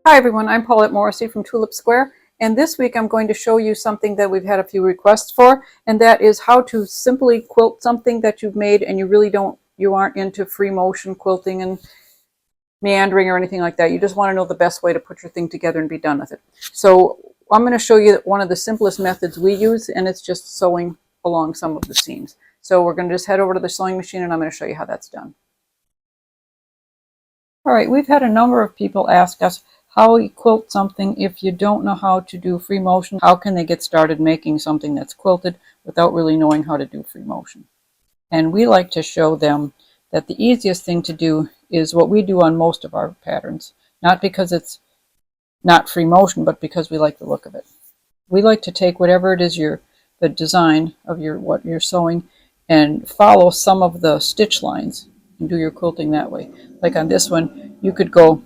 Hi everyone, I'm Paulette Morrissey from Tulip Square, and this week I'm going to show you something that we've had a few requests for, and that is how to simply quilt something that you've made and you aren't into free motion quilting and meandering or anything like that. You just want to know the best way to put your thing together and be done with it. So I'm going to show you one of the simplest methods we use, and it's just sewing along some of the seams. So we're going to just head over to the sewing machine and I'm going to show you how that's done. All right, we've had a number of people ask us how you quilt something if you don't know how to do free motion. How can they get started making something that's quilted without really knowing how to do free motion? And we like to show them that the easiest thing to do is what we do on most of our patterns, not because it's not free motion, but because we like the look of it. We like to take whatever it is the design of what you're sewing and follow some of the stitch lines and do your quilting that way. Like on this one, you could go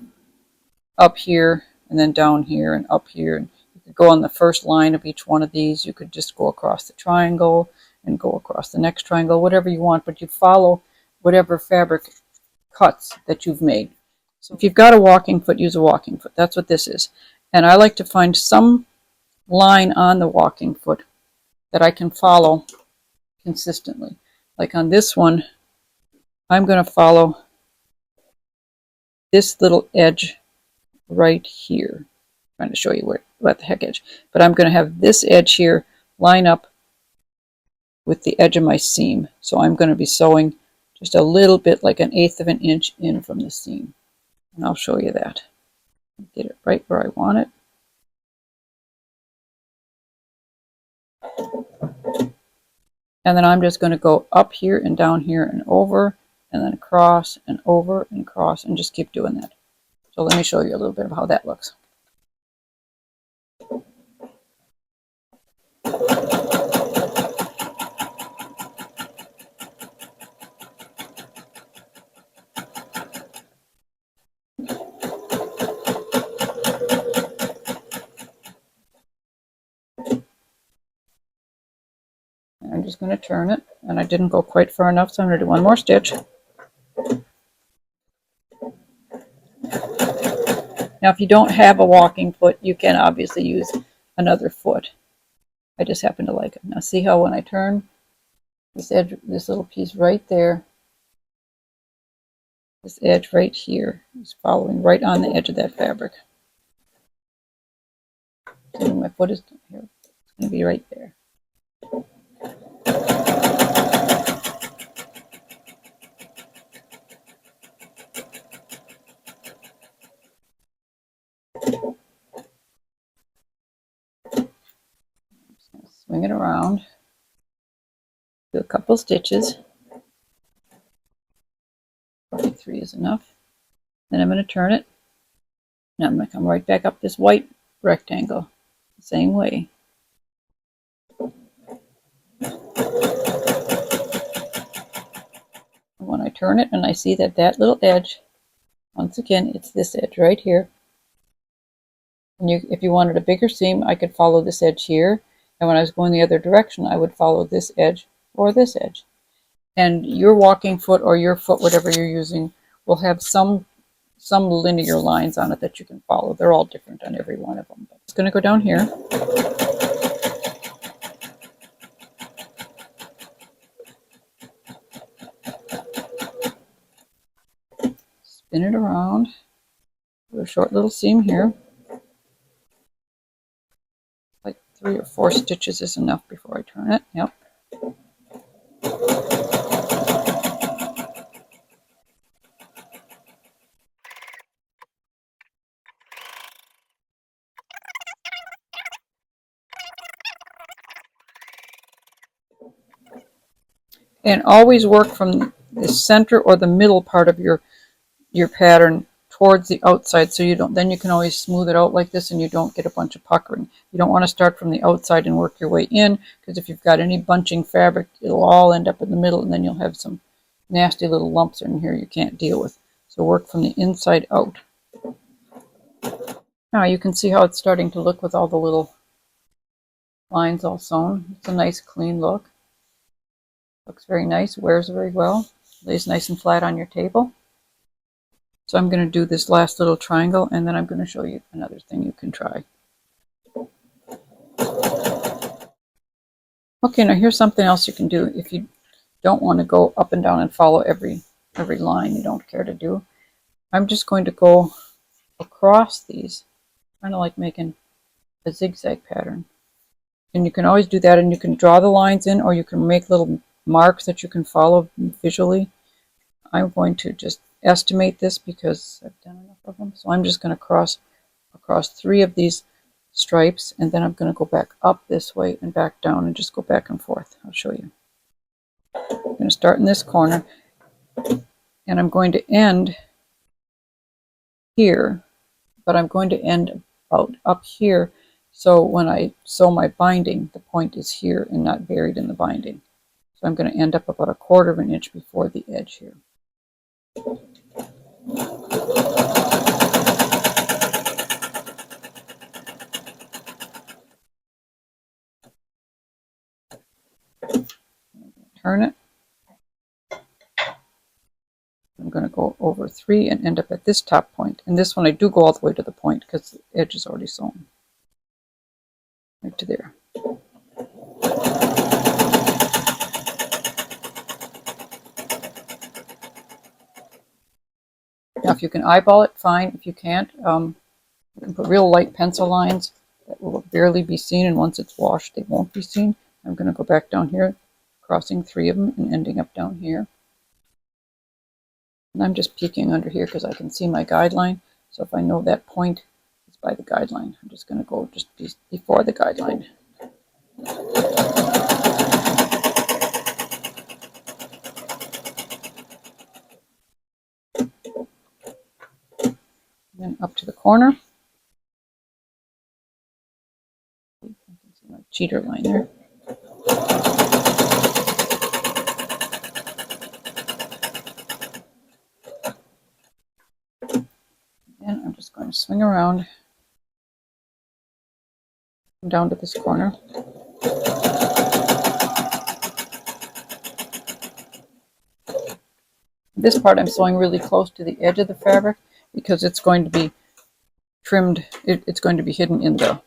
up here and then down here and up here, and you could go on the first line of each one of these. You could just go across the triangle and go across the next triangle, whatever you want, but you follow whatever fabric cuts that you've made. So if you've got a walking foot, use a walking foot. That's what this is. And I like to find some line on the walking foot that I can follow consistently. Like on this one, I'm going to follow this little edge right here. I'm trying to show you what the heck edge. But I'm going to have this edge here line up with the edge of my seam. So I'm going to be sewing just a little bit, like 1/8 of an inch in from the seam. And I'll show you that. Get it right where I want it. And then I'm just going to go up here and down here and over, and then across and over and across, and just keep doing that. So let me show you a little bit of how that looks. I'm just going to turn it, and I didn't go quite far enough, so I'm going to do one more stitch. Now, if you don't have a walking foot, you can obviously use another foot. I just happen to like it. Now, see how when I turn this edge, this little piece right there, this edge right here is following right on the edge of that fabric. So my foot is here. It's going to be right there. Swing it around, do a couple stitches, probably 3 is enough. Then I'm going to turn it. Now I'm going to come right back up this white rectangle, the same way. And when I turn it and I see that little edge, once again, it's this edge right here. And if you wanted a bigger seam, I could follow this edge here. And when I was going the other direction, I would follow this edge or this edge. And your walking foot or your foot, whatever you're using, will have some linear lines on it that you can follow. They're all different on every one of them. But it's going to go down here. Spin it around. Do a short little seam here. Like 3 or 4 stitches is enough before I turn it. Yep. And always work from the center or the middle part of your pattern towards the outside, so then you can always smooth it out like this and you don't get a bunch of puckering. You don't want to start from the outside and work your way in, because if you've got any bunching fabric, it'll all end up in the middle and then you'll have some nasty little lumps in here you can't deal with. So work from the inside out. Now you can see how it's starting to look with all the little lines all sewn. It's a nice clean look. Looks very nice, wears very well, lays nice and flat on your table. So I'm going to do this last little triangle, and then I'm going to show you another thing you can try. Okay, now here's something else you can do if you don't want to go up and down and follow every line you don't care to do. I'm just going to go across these, kind of like making a zigzag pattern. And you can always do that, and you can draw the lines in, or you can make little marks that you can follow visually. I'm going to just estimate this because I've done enough of them. So I'm just going to cross across 3 of these stripes, and then I'm going to go back up this way and back down and just go back and forth. I'll show you. I'm going to start in this corner, and I'm going to end here, but I'm going to end about up here, so when I sew my binding, the point is here and not buried in the binding. So I'm going to end up about 1/4 of an inch before the edge here. Turn it. I'm going to go over 3 and end up at this top point. And this one I do go all the way to the point because the edge is already sewn. Right to there. Now if you can eyeball it, fine. If you can't, you can put real light pencil lines that will barely be seen, and once it's washed they won't be seen. I'm going to go back down here, crossing 3 of them and ending up down here. And I'm just peeking under here because I can see my guideline. So if I know that point is by the guideline, I'm just going to go just before the guideline. And then up to the corner. I can see my cheater line there. And I'm just going to swing around down to this corner. This part I'm sewing really close to the edge of the fabric because it's going to be trimmed, it's going to be hidden in the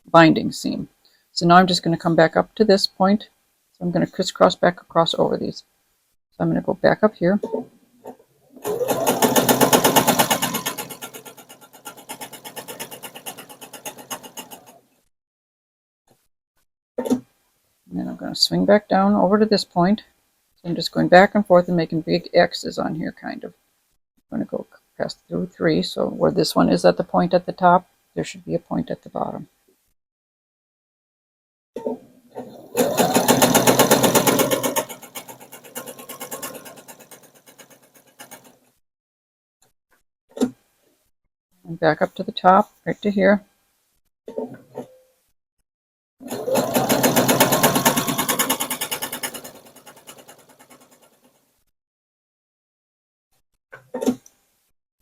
binding seam. So now I'm just going to come back up to this point. So I'm going to crisscross back across over these. So I'm going to go back up here. And then I'm going to swing back down over to this point. So I'm just going back and forth and making big X's on here, kind of. I'm going to go past through 3. So where this one is at the point at the top, there should be a point at the bottom. And back up to the top, right to here.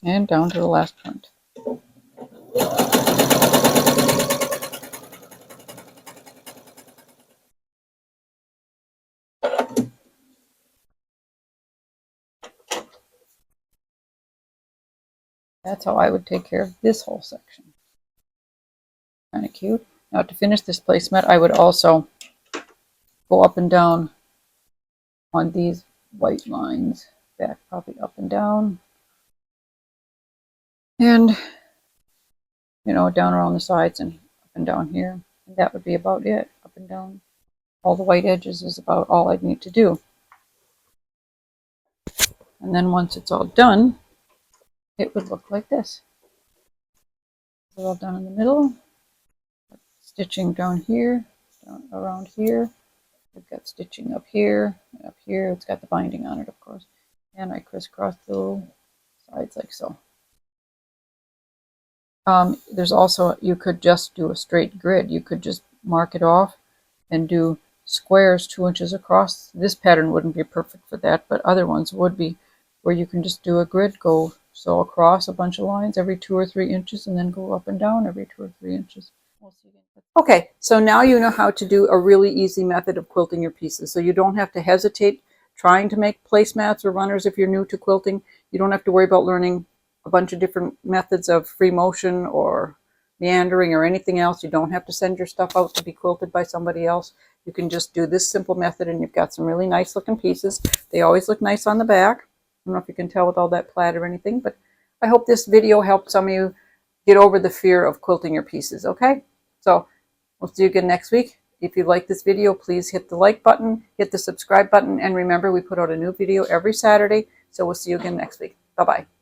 And down to the last point. That's how I would take care of this whole section. Kind of cute. Now to finish this placemat, I would also go up and down on these white lines. Back probably up and down. And, you know, down around the sides and up and down here. And that would be about it. Up and down. All the white edges is about all I'd need to do. And then once it's all done, it would look like this. It's all done in the middle. Stitching down here, down around here. We've got stitching up here, and up here. It's got the binding on it, of course. And I crisscross the little sides like so. There's also, you could just do a straight grid. You could just mark it off and do squares 2 inches across. This pattern wouldn't be perfect for that, but other ones would be, where you can just do a grid, go sew across a bunch of lines every 2 or 3 inches, and then go up and down every 2 or 3 inches. We'll see you again. Okay, so now you know how to do a really easy method of quilting your pieces. So you don't have to hesitate trying to make placemats or runners if you're new to quilting. You don't have to worry about learning a bunch of different methods of free motion or meandering or anything else. You don't have to send your stuff out to be quilted by somebody else. You can just do this simple method and you've got some really nice looking pieces. They always look nice on the back. I don't know if you can tell with all that plaid or anything, but I hope this video helped some of you get over the fear of quilting your pieces, okay? So we'll see you again next week. If you like this video, please hit the like button, hit the subscribe button, and remember we put out a new video every Saturday, so we'll see you again next week. Bye-bye.